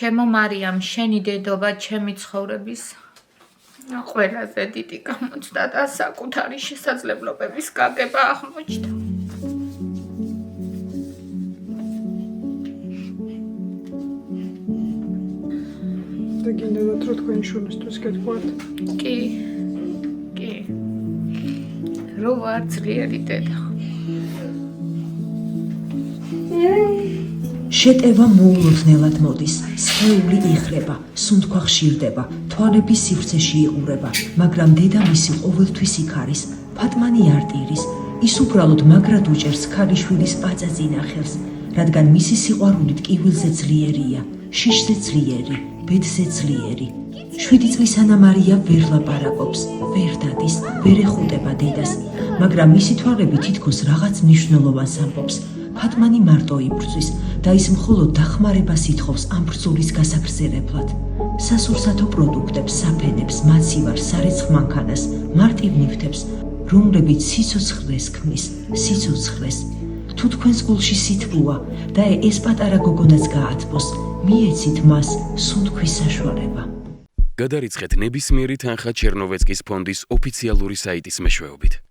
ჩემო მარიამ, შენი დედობა ჩემი ცხოვრების ყველაზე დიდი გამოჩნდა და საკუთარი შესაძლებლობების გაგება აღმოჩნდა. და გინდათ რომ თქვენი შვილისთვის გეთქვათ? კი. რო ვარ ძლიერი დედა. შეტევა მოულოდნელად მოდის, სხეული იხრება, სუნთქვა ხშირდება, თვალები სივრცეში იყურება, მაგრამ დედა მისი ყოველთვის იქ არის, ფატმანი არტირის, ის უბრალოდ მაგრად უჭერს ქალიშვილის პაწაწინახელს, რადგან მისი სიყვარულით კივილზე ძლიერია, შიშზე ძლიერი, ბედზე ძლიერი. 7 წლისანა მარია ვერ ლაპარაკობს, ვერ დადის, ვერ ეხუტება დედას, მაგრამ მისი თვალები თითქოს რაღაც მნიშვნელოვანს ამბობს. ფატმანი მარტო იბრძვის და ის მხოლოდ დახმარებას ითხოვს ამ ბრძოლის გასაგრძელებლად. სასურსათო პროდუქტებს, საფენებს, მაცივარს, სარეცხ მანქანას, მარტივ ნივთებს, რომლებიც სიცოცხლეს ქმნის, სიცოცხლეს. თუ თქვენს გულში სითბოა და ეს პატარა გოგონაც გაათბოს, მიეცით მას სუნთქვის საშუალება. გადარიცხეთ ნებისმიერი თანხა ჩერნოვეცკის ფონდის ოფიციალური საიტის მეშვეობით.